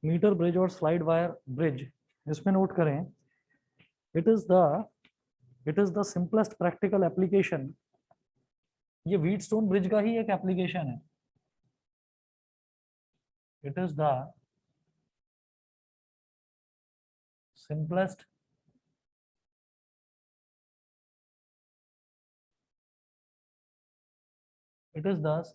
Metre bridge और slide wire bridge, इसमें note करें, it is the simplest practical application. ये व्हीटस्टोन ब्रिज का ही एक एप्लीकेशन है। It is the simplest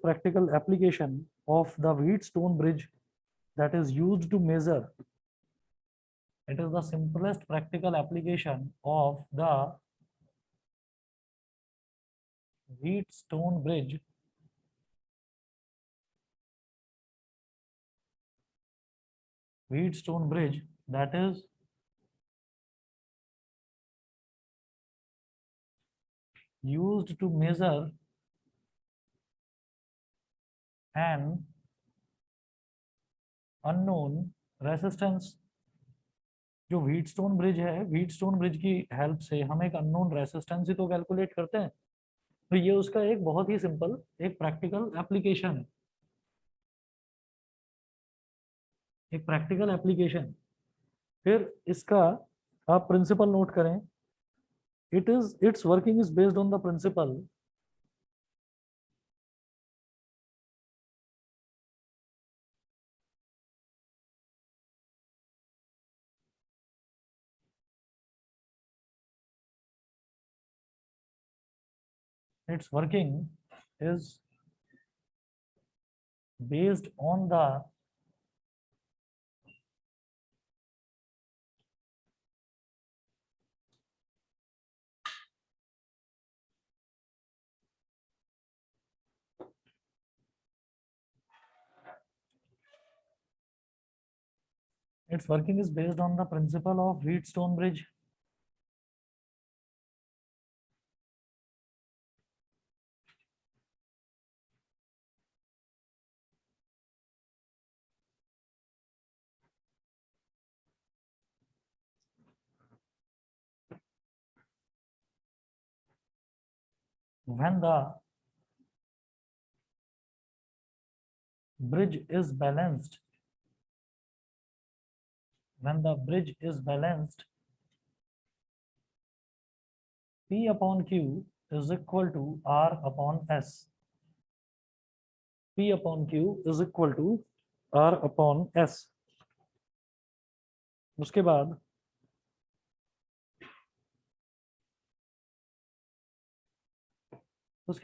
practical application of the Wheatstone bridge that is used to measure. It is the simplest practical application of the Wheatstone bridge that is used to measure an unknown resistance। जो Wheatstone bridge है, Wheatstone bridge की help से हम एक unknown resistance ही तो calculate करते हैं। तो ये उसका एक बहुत ही सिंपल एक प्रैक्टिकल एप्लीकेशन है, एक प्रैक्टिकल एप्लीकेशन। फिर इसका आप प्रिंसिपल नोट करें, its working is based on the principle its working is based on the principle of Wheatstone bridge। when the bridge is balanced P upon Q is equal to R upon S। P upon Q is equal to R upon S। उसके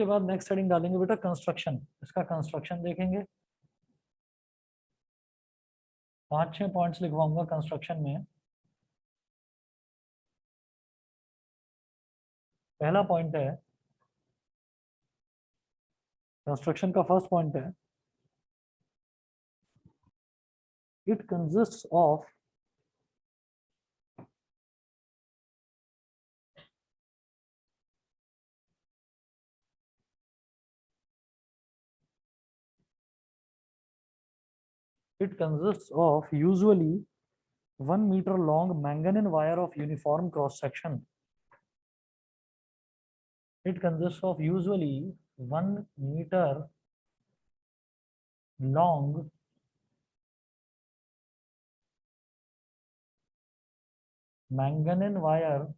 बाद next heading डालेंगे बेटा construction. इसका construction देखेंगे, 5-6 points लिखवाऊंगा construction में। पहला point है, construction का फर्स्ट पॉइंट है, it consists of usually 1 meter long manganese wire of uniform cross section। It consists of usually 1 meter long manganese wire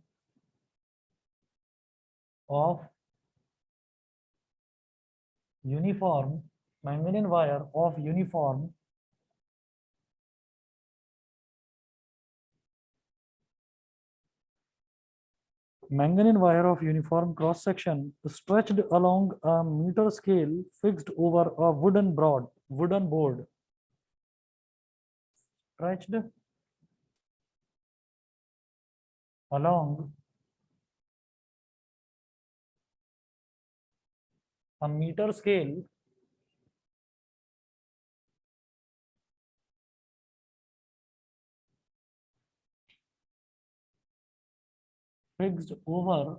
of uniform cross section stretched along a meter scale fixed over a wooden board stretched along a meter scale fixed over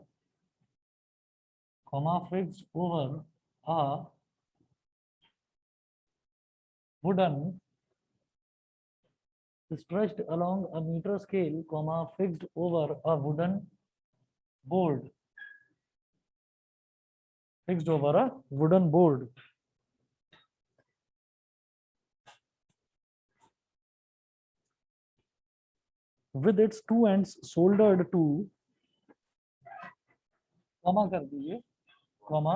a wooden stretched along a meter scale, fixed over a wooden board। fixed over a wooden board. With its two ends soldered to, comma कर दीजिए, comma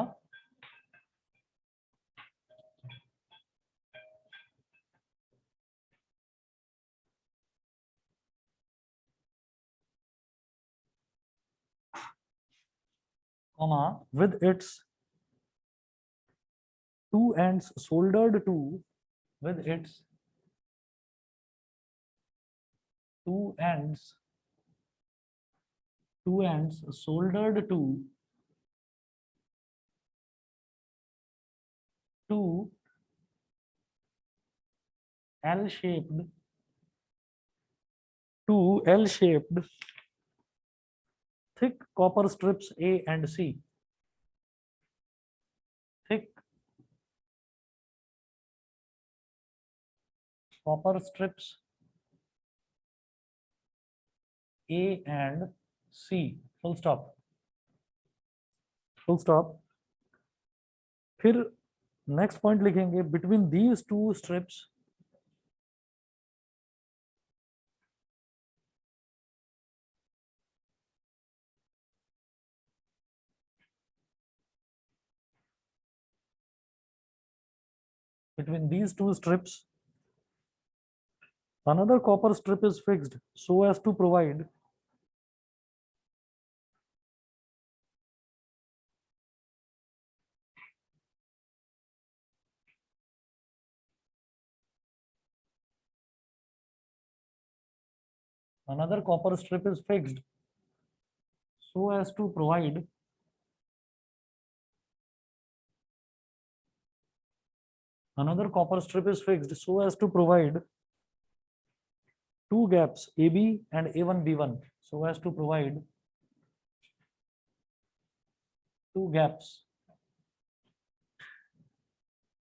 with its two ends soldered to, with its two ends soldered to two L-shaped thick copper strips A and C. Thick copper strips A and C. Full stop. Full stop. फिर next point लिखेंगे, between these two strips another copper strip is fixed so as to provide another copper strip is fixed so as to provide another copper strip is fixed so as to provide two gaps AB and A1B1, so as to provide two gaps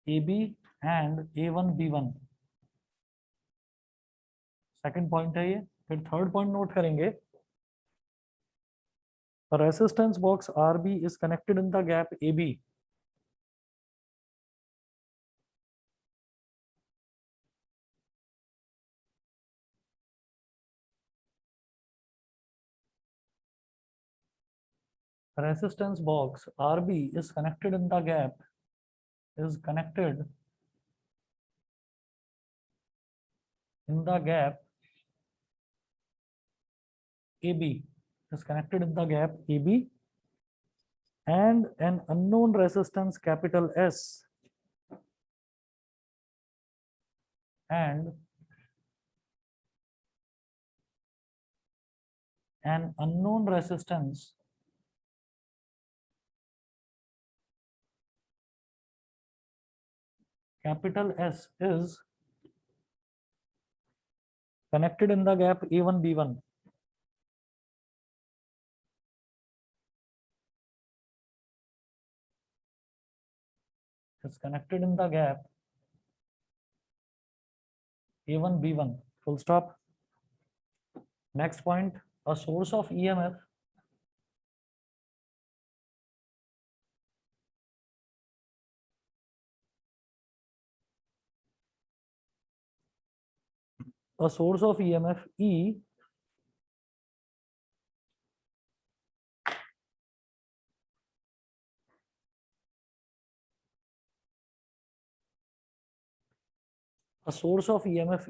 AB and A1B1. Second point है ये। फिर third point note करेंगे, a resistance box RB is connected in the gap AB. Resistance box RB is connected in the gap, is connected in the gap AB, is connected in the gap AB, and an unknown resistance capital S and an unknown resistance capital S is connected in the gap A1 B1. Is connected in the gap A1 B1. Full stop. Next point, a source of EMF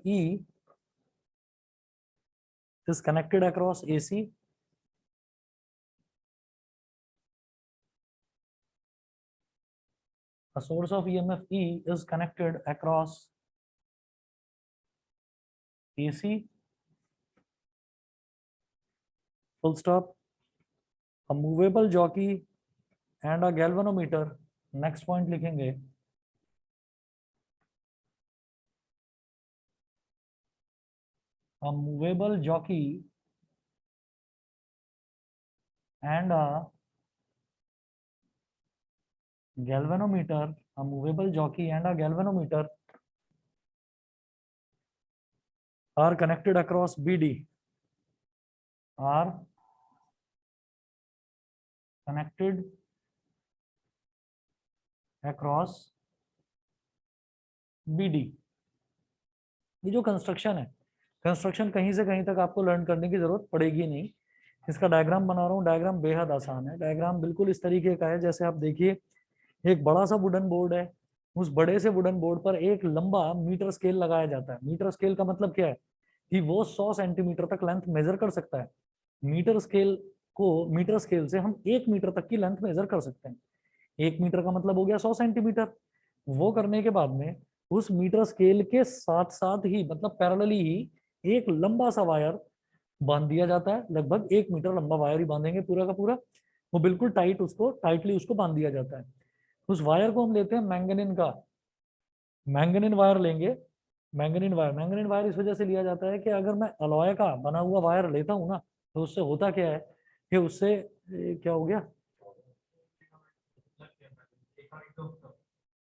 E is connected across AC a source of EMF E is connected across AC, full stop. A movable jockey and a galvanometer. Next point लिखेंगे, a movable jockey and a galvanometer, a movable jockey and a galvanometer are connected across BD, are connected across BD। ये जो construction है, construction कहीं से कहीं तक आपको learn करने की जरूरत पड़ेगी नहीं। इसका डायग्राम बना रहा हूँ, डायग्राम बेहद आसान है। डायग्राम बिल्कुल इस तरीके का है, जैसे आप देखिए एक बड़ा सा वुडन बोर्ड है, उस बड़े से वुडन बोर्ड पर एक लंबा मीटर स्केल लगाया जाता है। मीटर स्केल का मतलब क्या है कि वो 100 सेंटीमीटर तक लेंथ मेजर कर सकता है। मीटर स्केल को, मीटर स्केल से हम 1 मीटर तक की लेंथ मेजर कर सकते हैं। 1 मीटर का मतलब हो गया 100 सेंटीमीटर। वो करने के बाद में उस मीटर स्केल के साथ साथ ही, मतलब पैरेलली ही, एक लंबा सा वायर बांध दिया जाता है। लगभग 1 मीटर लंबा वायर ही बांधेंगे पूरा का पूरा, वो बिल्कुल टाइट, उसको टाइटली उसको बांध दिया जाता है। उस वायर को हम लेते हैं मैंगनीन का, मैंगनीन वायर लेंगे। मैंगनीन वायर इस वजह से लिया जाता है कि अगर मैं अलॉय का बना हुआ वायर लेता हूँ ना, तो उससे होता क्या है कि उससे क्या हो गया।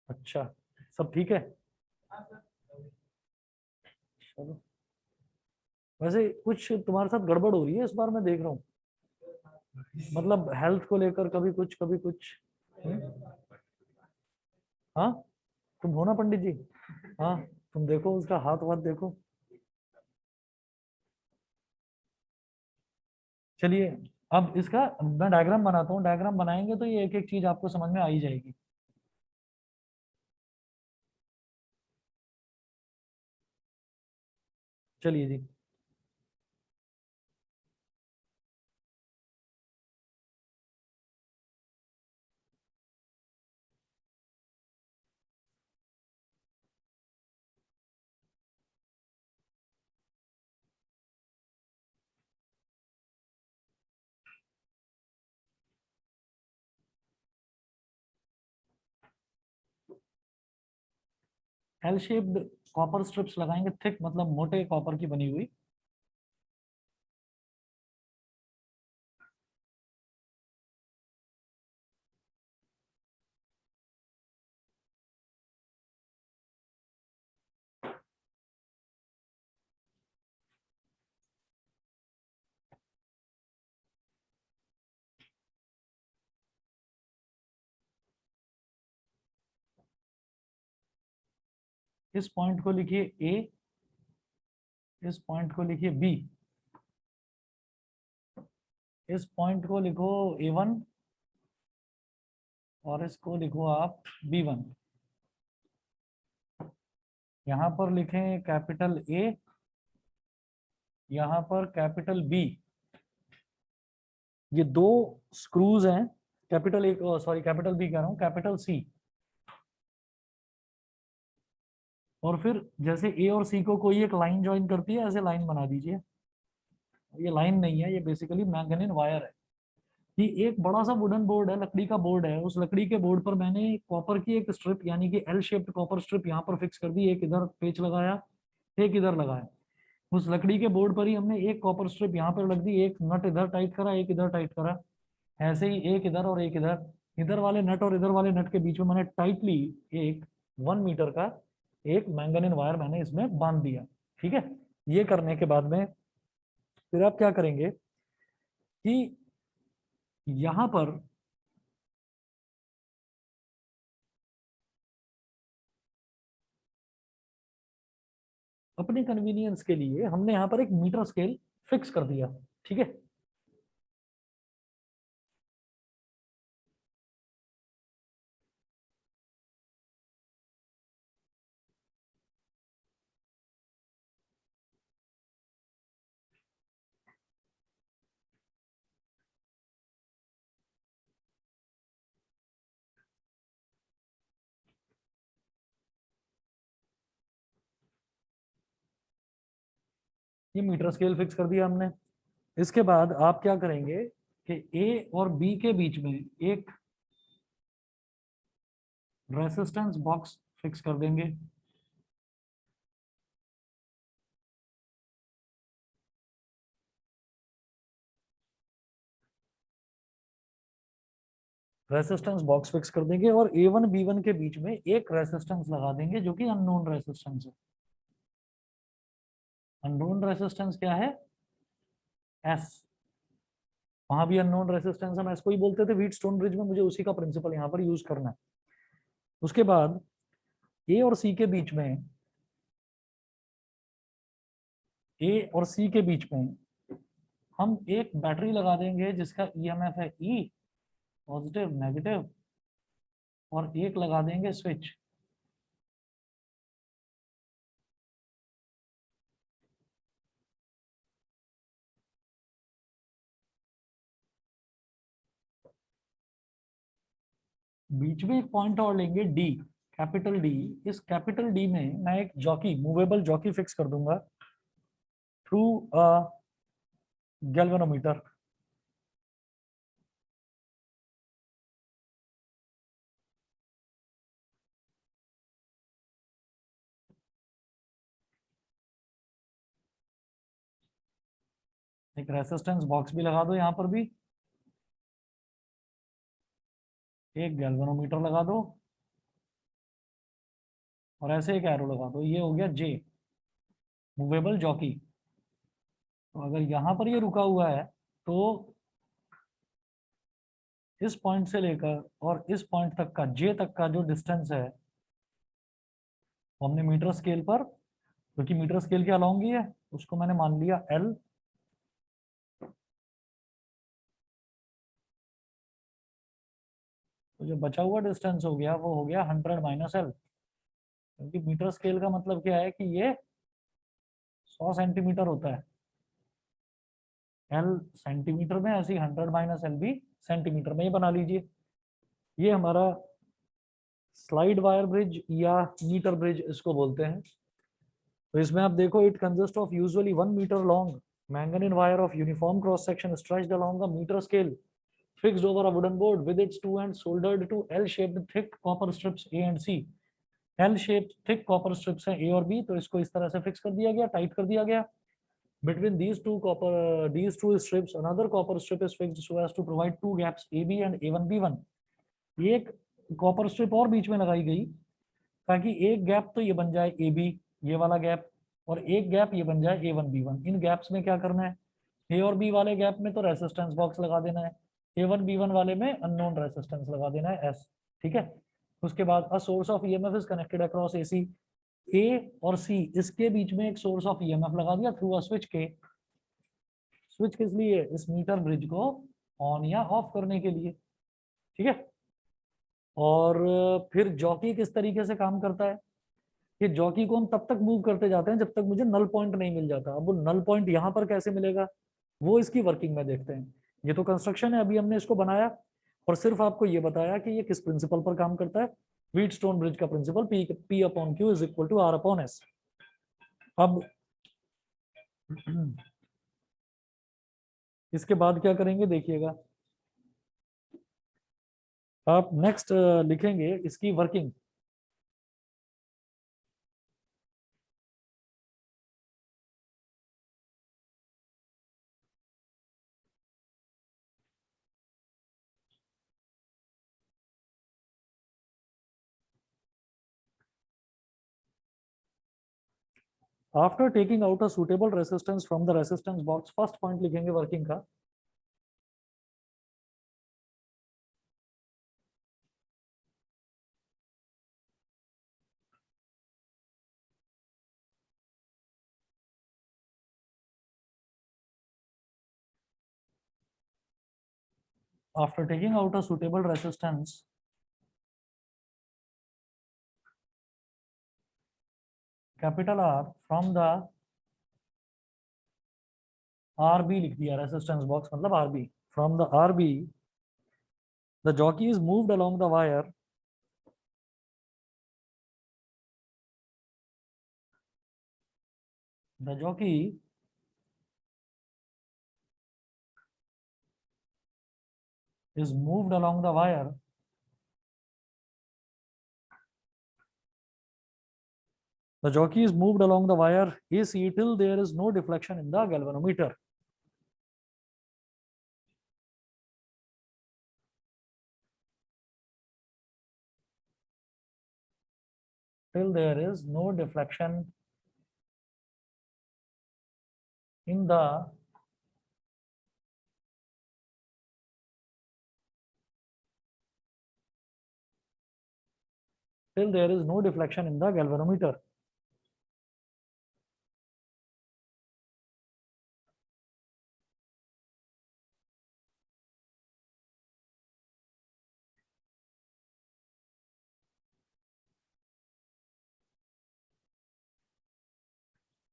अच्छा, सब ठीक है। चलो, वैसे कुछ तुम्हारे साथ गड़बड़ हो रही है इस बार, मैं देख रहा हूँ। मतलब हेल्थ को लेकर कभी कुछ कभी कुछ। हम्म? हाँ, तुम हो ना पंडित जी? हाँ, तुम देखो उसका हाथ वाथ देखो। चलिए, अब इसका मैं डायग्राम बनाता हूँ। डायग्राम बनाएंगे तो ये एक एक चीज आपको समझ में आ ही जाएगी। चलिए जी। एल शेप्ड कॉपर स्ट्रिप्स लगाएंगे, थिक मतलब मोटे कॉपर की बनी हुई। इस पॉइंट को लिखिए ए, इस पॉइंट को लिखिए बी, इस पॉइंट को लिखो A1, और इसको लिखो आप B1। यहाँ पर लिखें कैपिटल ए, यहाँ पर कैपिटल बी। ये दो स्क्रूज हैं, capital A, sorry capital B कह रहा हूँ, कैपिटल सी। और फिर जैसे ए और सी को कोई एक लाइन ज्वाइन करती है, ऐसे लाइन बना दीजिए। ये लाइन नहीं है, ये बेसिकली मैंगनीन वायर है। कि एक बड़ा सा वुडन बोर्ड है, लकड़ी का बोर्ड है, उस लकड़ी के बोर्ड पर मैंने कॉपर की एक स्ट्रिप, यानी कि एल शेप्ड कॉपर स्ट्रिप यहाँ पर फिक्स कर दी। एक इधर पेच लगाया, एक इधर लगाया। उस लकड़ी के बोर्ड पर ही हमने एक कॉपर स्ट्रिप यहाँ पर रख दी, एक नट इधर टाइट करा, एक इधर टाइट करा। ऐसे ही एक इधर और एक इधर। इधर वाले नट और इधर वाले नट के बीच में मैंने टाइटली एक 1 मीटर का एक मैंगनीन वायर मैंने इसमें बांध दिया। ठीक है। ये करने के बाद में फिर आप क्या करेंगे कि यहाँ पर अपने कन्वीनियंस के लिए हमने यहाँ पर एक मीटर स्केल फिक्स कर दिया। ठीक है। ये मीटर स्केल फिक्स कर दिया हमने। इसके बाद आप क्या करेंगे कि ए और बी के बीच में एक रेसिस्टेंस बॉक्स फिक्स कर देंगे। रेसिस्टेंस बॉक्स फिक्स कर देंगे और A1 B1 के बीच में एक रेसिस्टेंस लगा देंगे जो कि अननोन रेसिस्टेंस है। अननोन रेसिस्टेंस क्या है? एस। वहां भी अननोन रेसिस्टेंस हम एस को ही बोलते थे व्हीटस्टोन ब्रिज में, मुझे उसी का प्रिंसिपल यहाँ पर यूज करना है। उसके बाद ए और सी के बीच में, ए और सी के बीच में हम एक बैटरी लगा देंगे जिसका ईएमएफ है ई, पॉजिटिव नेगेटिव, और एक लगा देंगे स्विच। बीच में एक पॉइंट और लेंगे डी, कैपिटल डी। इस कैपिटल डी में मैं एक जॉकी, मूवेबल जॉकी फिक्स कर दूंगा थ्रू अ गैल्वेनोमीटर। एक रेसिस्टेंस बॉक्स भी लगा दो यहाँ पर भी, एक गैल्वेनोमीटर लगा दो, और ऐसे एक एरो लगा दो। ये हो गया जे, मूवेबल जॉकी। तो अगर यहाँ पर ये रुका हुआ है तो इस पॉइंट से लेकर और इस पॉइंट तक का, जे तक का जो डिस्टेंस है, वो हमने मीटर स्केल पर, क्योंकि मीटर स्केल के अलोंग ही है, उसको मैंने मान लिया एल। तो जो बचा हुआ डिस्टेंस हो गया वो हो गया 100 माइनस एल, क्योंकि मीटर स्केल का मतलब क्या है कि ये 100 सेंटीमीटर होता है। एल सेंटीमीटर में, ऐसे 100 माइनस एल भी सेंटीमीटर में ही बना लीजिए। ये हमारा स्लाइड वायर ब्रिज या मीटर ब्रिज इसको बोलते हैं। तो इसमें आप देखो, it consist of usually 1 metre long manganese wire of uniform cross section stretched along a metre scale fixed over a wooden board with its two ends soldered to L-shaped thick copper strips A and C। L shaped thick copper strips हैं A और B, तो इसको इस तरह से fix कर दिया गया, टाइट कर दिया गया। Between these two strips another copper strip is fixed so as to provide two gaps AB and A1B1। एक कॉपर स्ट्रिप और बीच में लगाई गई ताकि एक गैप तो ये बन जाए AB, ये वाला गैप, और एक गैप ये बन जाए A1B1। इन गैप्स में क्या करना है, ए और बी वाले गैप में तो रेसिस्टेंस बॉक्स लगा देना है, A1 B1 वाले में अननोन रेसिस्टेंस लगा देना है एस। ठीक है। उसके बाद uh source of EMF is connected across AC. A और सी, इसके बीच में एक सोर्स ऑफ ईएमएफ लगा दिया थ्रू अ स्विच के। स्विच किस लिए, इस मीटर ब्रिज को ऑन या ऑफ करने के लिए। ठीक है। और फिर जॉकी किस तरीके से काम करता है, कि जॉकी को हम तब तक मूव करते जाते हैं जब तक मुझे नल पॉइंट नहीं मिल जाता। अब वो नल पॉइंट यहाँ पर कैसे मिलेगा, वो इसकी वर्किंग में देखते हैं। ये तो कंस्ट्रक्शन है, अभी हमने इसको बनाया और सिर्फ आपको ये बताया कि ये किस प्रिंसिपल पर काम करता है। व्हीटस्टोन ब्रिज का principle, P upon Q is equal to R upon S. अब इसके बाद क्या करेंगे देखिएगा, आप नेक्स्ट लिखेंगे इसकी working. After taking out a suitable resistance from the resistance box, first point लिखेंगे वर्किंग का। After taking out a suitable resistance, capital R, from the RB लिख दिया, रेसिस्टेंस बॉक्स मतलब RB। From the RB, the jockey is moved along the wire the jockey is moved along the wire the jockey is moved along the wire AC till there is no deflection in the galvanometer। Till there is no deflection in the till there is no deflection in the galvanometer.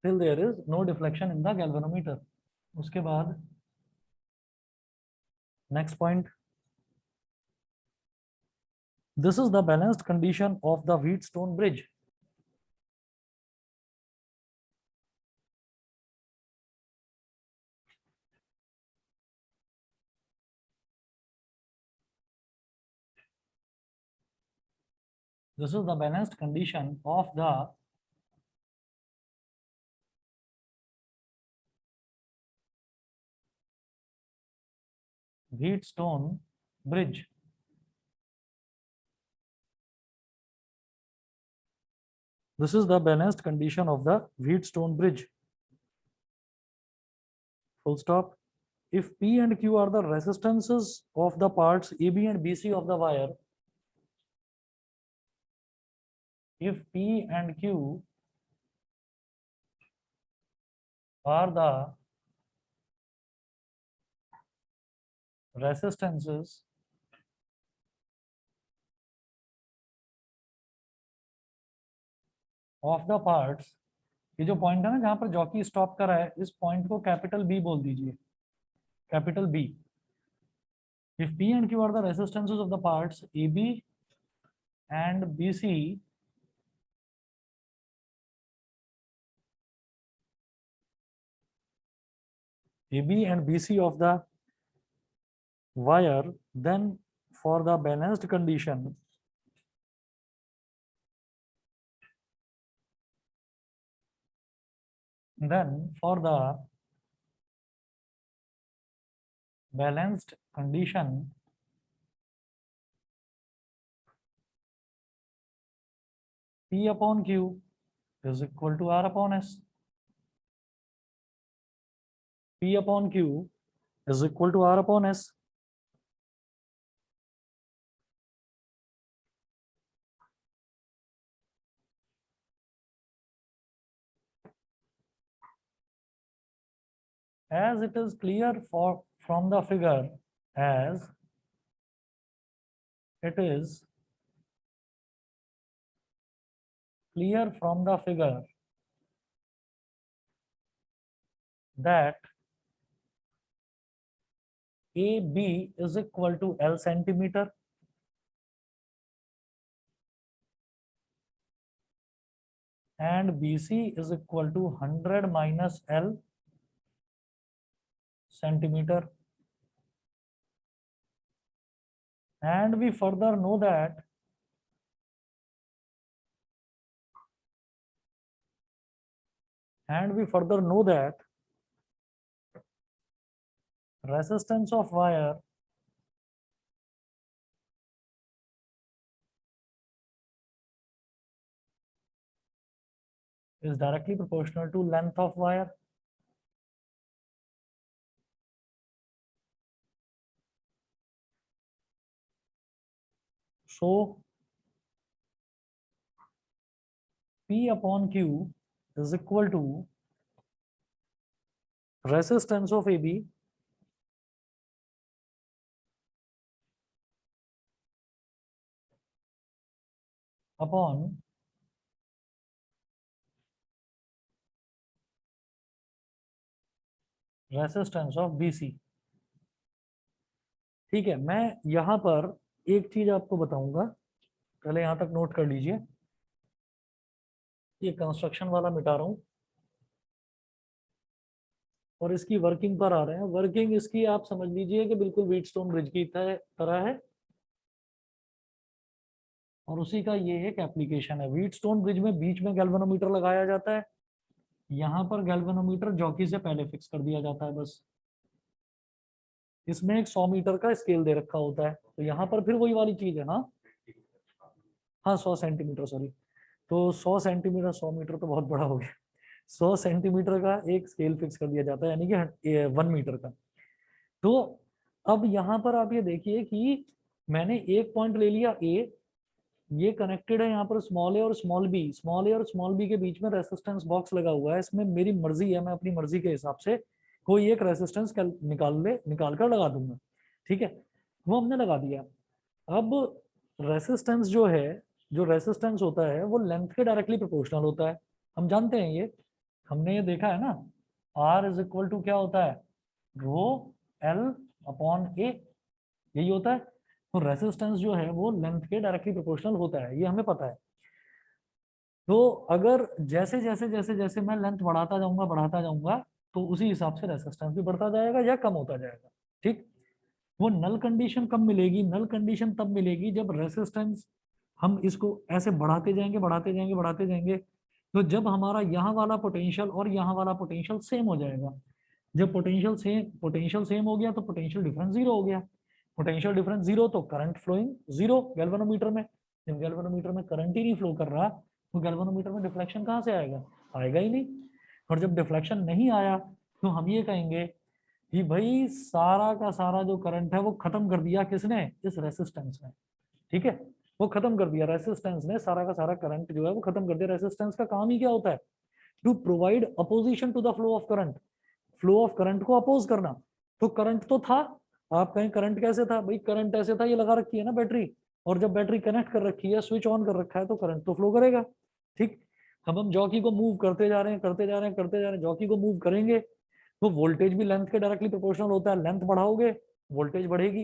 Till there is no deflection in the galvanometer. उसके बाद next point, this is the balanced condition of the Wheatstone bridge. This is the balanced condition of the Wheatstone bridge. This is the balanced condition of the Wheatstone bridge. Full stop. If P and Q are the resistances of the parts AB and BC of the wire, if P and Q are the resistances of the parts, ये जो point है ना जहां पर jockey stop कर रहा है, इस पॉइंट को कैपिटल बी बोल दीजिए, capital B. If P and Q are the resistances of the parts AB and BC of the wire, then for the balanced condition, P upon Q is equal to R upon S. P upon Q is equal to R upon S. As it is clear from the figure, as it is clear from the figure that AB is equal to L centimeter and BC is equal to 100 minus L centimeter, and we further know that resistance of wire is directly proportional to length of wire. So P upon Q is equal to resistance of AB upon resistance of BC. ठीक है, मैं यहां पर एक चीज आपको बताऊंगा, पहले यहां तक नोट कर लीजिए. ये कंस्ट्रक्शन वाला मिटा रहा हूं और इसकी वर्किंग पर आ रहे हैं. वर्किंग इसकी आप समझ लीजिए कि बिल्कुल व्हीटस्टोन ब्रिज की तरह है और उसी का ये एक एप्लीकेशन है. व्हीटस्टोन ब्रिज में बीच में गैल्वेनोमीटर लगाया जाता है, यहाँ पर गैल्वेनोमीटर जॉकी से पहले फिक्स कर दिया जाता है बस. इसमें एक 100 मीटर का स्केल दे रखा होता है, तो यहाँ पर फिर वही वाली चीज है. हाँ 100 सेंटीमीटर, सॉरी. तो 100 सेंटीमीटर, 100 मीटर तो बहुत बड़ा हो गया. 100 सेंटीमीटर का एक स्केल फिक्स कर दिया जाता है, यानी कि 1 मीटर का. तो अब यहाँ पर आप ये देखिए कि मैंने एक पॉइंट ले लिया ए ये कनेक्टेड है यहाँ पर स्मॉल ए और स्मॉल बी, स्मॉल ए और स्मॉल बी के बीच में रेसिस्टेंस बॉक्स लगा हुआ है। इसमें मेरी मर्जी है, मैं अपनी मर्जी के हिसाब से कोई एक रेसिस्टेंस निकाल कर लगा दूंगा, ठीक है। वो हमने लगा दिया। अब रेसिस्टेंस जो है, जो रेसिस्टेंस होता है वो लेंथ के डायरेक्टली प्रोपोर्शनल होता है, हम जानते हैं ये, हमने ये देखा है ना। R इज इक्वल टू क्या होता है, रो एल अपॉन ए, यही होता है। तो रेसिस्टेंस जो है वो लेंथ के डायरेक्टली प्रोपोर्शनल होता है, ये हमें पता है। तो अगर जैसे जैसे जैसे जैसे मैं लेंथ बढ़ाता जाऊंगा तो उसी हिसाब से रेसिस्टेंस भी बढ़ता जाएगा या कम होता जाएगा, ठीक। वो नल कंडीशन कब मिलेगी, नल कंडीशन तब मिलेगी जब रेसिस्टेंस हम इसको ऐसे बढ़ाते जाएंगे, तो जब हमारा यहाँ वाला पोटेंशियल और यहाँ वाला पोटेंशियल सेम हो जाएगा। जब पोटेंशियल सेम हो गया तो पोटेंशियल डिफरेंस जीरो हो गया। पोटेंशियल डिफरेंस जीरो तो करंट फ्लोइंग जीरो गैल्वेनोमीटर में। जब गैल्वेनोमीटर में करंट ही नहीं फ्लो कर रहा तो गैल्वेनोमीटर में डिफ्लेक्शन कहाँ से आएगा, आएगा ही नहीं। और जब डिफ्लेक्शन नहीं आया तो हम ये कहेंगे कि भाई सारा का सारा जो करंट है वो खत्म कर दिया किसने, इस रेसिस्टेंस ने, ठीक है। वो खत्म कर दिया, रेसिस्टेंस ने सारा का सारा करंट जो है वो खत्म कर दिया। रेसिस्टेंस का काम ही क्या होता है, to provide opposition to the flow of current, flow of current को अपोज करना। तो करंट तो था, आप कहें करंट कैसे था, भाई करंट ऐसे था, ये लगा रखी है ना बैटरी, और जब बैटरी कनेक्ट कर रखी है, स्विच ऑन कर रखा है, तो करंट तो फ्लो करेगा, ठीक। अब हम जॉकी को मूव करते जा रहे हैं, जॉकी को मूव करेंगे तो वोल्टेज भी लेंथ के डायरेक्टली प्रोपोर्शनल होता है, लेंथ बढ़ाओगे वोल्टेज बढ़ेगी।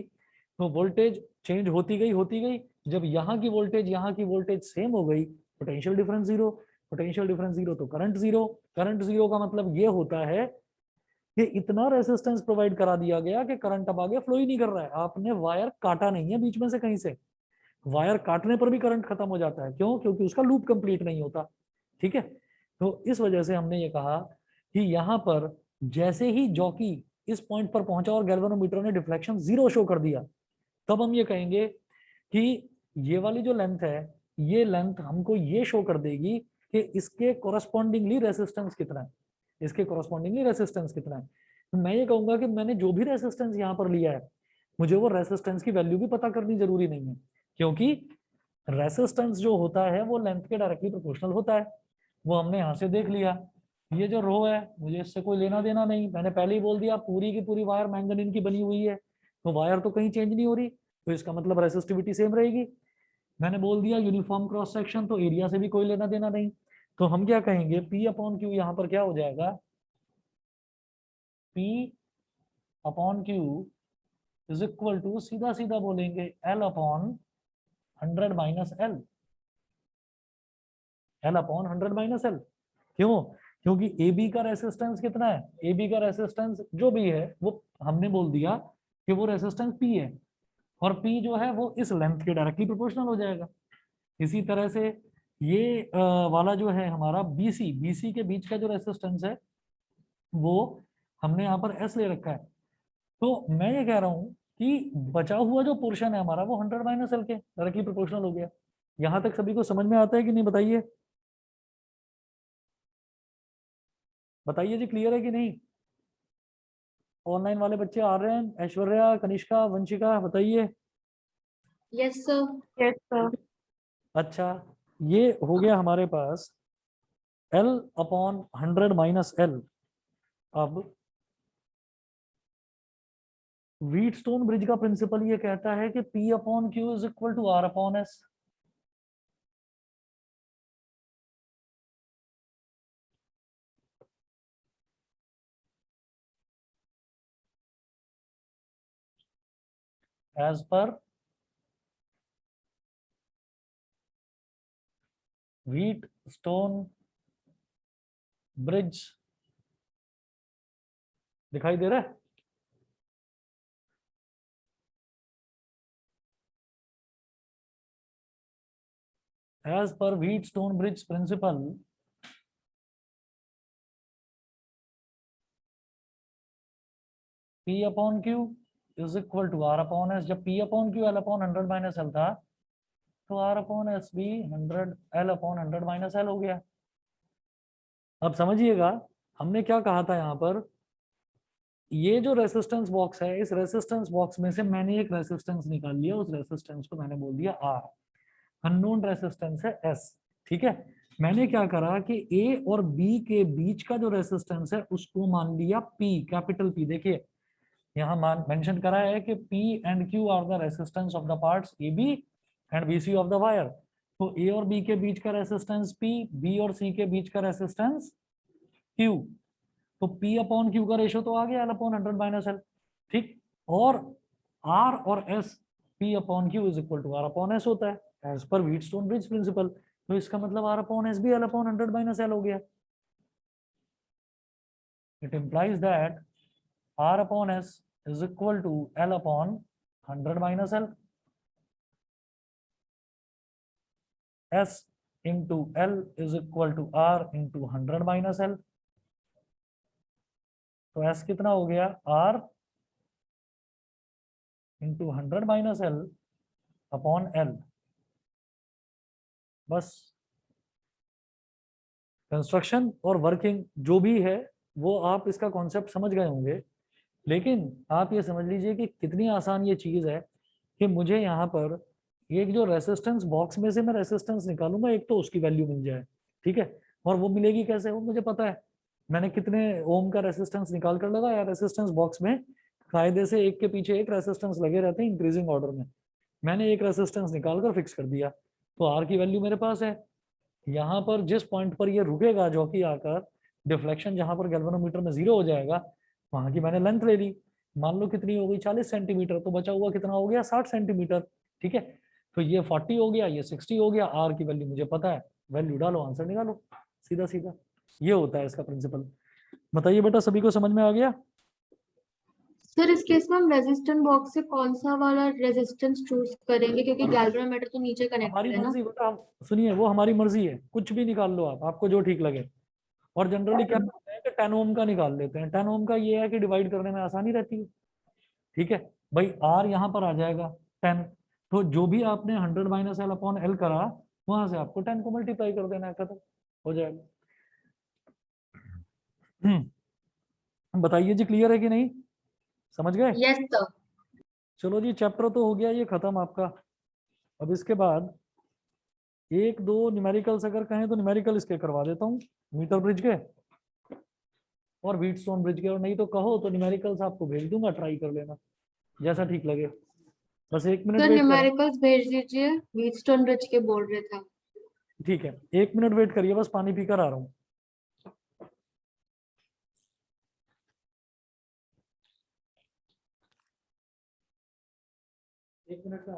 तो वोल्टेज चेंज होती गई, जब यहाँ की वोल्टेज सेम हो गई, potential difference zero, potential difference zero तो करंट जीरो। करंट जीरो का मतलब ये होता है कि इतना रेसिस्टेंस प्रोवाइड करा दिया गया कि करंट अब आगे फ्लो ही नहीं कर रहा है, आपने वायर काटा नहीं है बीच में से कहीं से। वायर काटने पर भी करंट खत्म हो जाता है, क्यों, क्योंकि उसका लूप कंप्लीट नहीं होता, ठीक है। तो इस वजह से हमने ये कहा कि यहाँ पर जैसे ही जॉकी इस पॉइंट पर पहुंचा और गैल्वेनोमीटर ने डिफ्लेक्शन जीरो शो कर दिया, तब हम ये कहेंगे कि ये वाली जो लेंथ है, ये लेंथ हमको ये शो कर देगी कि इसके कोरस्पॉन्डिंगली रेसिस्टेंस कितना है, इसके कोरस्पॉन्डिंगली रेसिस्टेंस कितना है। तो मैं ये कहूंगा कि मैंने जो भी रेसिस्टेंस यहाँ पर लिया है, मुझे वो रेसिस्टेंस की वैल्यू भी पता करनी जरूरी नहीं है, क्योंकि रेसिस्टेंस जो होता है वो लेंथ के डायरेक्टली प्रोपोर्शनल होता है। वो हमने यहाँ से देख लिया। ये जो रो है मुझे इससे कोई लेना देना नहीं, मैंने पहले ही बोल दिया पूरी की पूरी वायर मैंगनीज की बनी हुई है, तो वायर तो कहीं चेंज नहीं हो रही, तो इसका मतलब रेसिस्टिविटी सेम रहेगी। मैंने बोल दिया यूनिफॉर्म क्रॉस सेक्शन, तो एरिया से भी कोई लेना देना नहीं। तो हम क्या कहेंगे, P अपॉन क्यू यहाँ पर क्या हो जाएगा, P upon Q is equal to, सीधा सीधा बोलेंगे, L upon 100 minus L, L upon 100 minus L. क्यों, क्योंकि ए बी का रेसिस्टेंस कितना है, ए बी का रेसिस्टेंस जो भी है वो हमने बोल दिया कि वो रेसिस्टेंस P है, और P जो है वो इस लेंथ के डायरेक्टली प्रोपोर्शनल हो जाएगा। इसी तरह से ये वाला जो है हमारा BC के बीच का जो रेसिस्टेंस है वो हमने यहाँ पर S ले रखा है। तो मैं ये कह रहा हूँ कि बचा हुआ जो पोर्शन है हमारा वो 100 माइनस एल के डायरेक्टली प्रोपोर्शनल हो गया। यहाँ तक सभी को समझ में आता है कि नहीं, बताइए, बताइए जी, क्लियर है कि नहीं। ऑनलाइन वाले बच्चे आ रहे हैं, ऐश्वर्या, कनिष्का, वंशिका, बताइए। Yes sir. Yes sir. अच्छा, ये हो गया हमारे पास L अपॉन 100 माइनस एल। अब व्हीटस्टोन ब्रिज का प्रिंसिपल ये कहता है कि P upon Q is equal to R upon S. As per Wheatstone bridge, दिखाई दे रहा है, as per Wheatstone bridge principle, P upon Q is equal to R upon S. जब P upon Q L upon 100 minus L था, तो R upon S भी 100 L upon 100 minus L हो गया। अब समझिएगा, हमने क्या कहा था यहाँ पर, ये जो रेसिस्टेंस बॉक्स है, इस रेसिस्टेंस बॉक्स में से मैंने एक रेसिस्टेंस निकाल लिया, उस रेसिस्टेंस को मैंने बोल दिया R। अननोन रेसिस्टेंस है एस। ठीक है, मैंने क्या करा कि ए और बी के बीच का जो रेसिस्टेंस है उसको मान लिया पी, कैपिटल पी। देखिए यहाँ मान मेंशन करा है कि P and Q are the resistance of the parts AB and BC of the wire. तो A और B के बीच का रेसिस्टेंस P, B और C के बीच का रेसिस्टेंस Q। तो P अपॉन Q का रेशियो तो आ गया L अपॉन 100 माइनस L। ठीक, और R और S P upon Q is equal to R upon S होता है as per Wheatstone bridge principal. तो इसका मतलब R अपॉन S भी L अपॉन 100 माइनस L हो गया। It implies that R upon S is equal to L upon 100 minus L. S into L is equal to R into 100 minus L. तो S कितना हो गया? R into 100 minus L upon L। बस construction और working जो भी है वो आप इसका कॉन्सेप्ट समझ गए होंगे, लेकिन आप ये समझ लीजिए कि कितनी आसान ये चीज है कि मुझे यहाँ पर एक जो रेसिस्टेंस बॉक्स में से मैं रेसिस्टेंस निकालूंगा, एक तो उसकी वैल्यू मिल जाए। ठीक है, और वो मिलेगी कैसे, वो मुझे पता है। मैंने कितने ओम का रेसिस्टेंस निकाल कर लगाया रेसिस्टेंस बॉक्स में, कायदे से एक के पीछे एक रेसिस्टेंस लगे रहते हैं इंक्रीजिंग ऑर्डर में। मैंने एक रेसिस्टेंस निकाल कर फिक्स कर दिया, तो आर की वैल्यू मेरे पास है। यहाँ पर जिस पॉइंट पर ये रुकेगा जॉकी आकर, डिफ्लेक्शन जहां पर गैल्वेनोमीटर में 0 हो जाएगा, वहां की मैंने लेंथ ले ली। मान लो कितनी हो गई, 40 सेंटीमीटर, तो बचा हुआ कितना हो गया, 60 सेंटीमीटर। ठीक है, तो ये 40 हो गया, ये 60 हो गया। आर की वैल्यू मुझे पता है, वैल्यू डालो, आंसर निकालो, सीधा सीधा। ये होता है इसका प्रिंसिपल। बताइए बेटा, सभी को समझ में आ गया? सर इस केस में हम रेजिस्टेंस बॉक्स से कौन सा वाला रेजिस्टेंस चूज करेंगे, क्योंकि गैल्वेनोमीटर तो नीचे हमारी कनेक्टेड है ना। मर्जी बेटा, सुनिए, वो हमारी मर्जी है, कुछ भी निकाल लो आप, आपको जो ठीक लगे। और जनरली क्या करते हैं कि 10 ओम का निकाल लेते हैं। 10 ओम का ये है कि डिवाइड करने में आसानी रहती है। ठीक है भाई, आर यहाँ पर आ जाएगा 10, तो जो भी आपने 100 माइनस एल अपॉन एल करा, वहां से आपको 10 को मल्टीप्लाई कर देना है, खत्म हो जाएगा। बताइए जी, क्लियर है कि नहीं, समझ गए? Yes sir. चलो जी, चैप्टर तो हो गया ये खत्म आपका। अब इसके बाद एक दो न्यूमेरिकल्स अगर कहें तो न्यूमेरिकल इसके करवा देता हूँ, मीटर ब्रिज के और व्हीटस्टोन ब्रिज के, और नहीं तो कहो तो न्यूमेरिकल्स आपको भेज दूंगा, ट्राई कर लेना जैसा ठीक लगे। बस 1 मिनट सर वेट करें। न्यूमेरिकल्स भेज दीजिए, व्हीटस्टोन ब्रिज के बोल रहे थे। ठीक है, 1 मिनट वेट करिए, बस पानी पीकर आ रहा हूँ। 1 मिनट का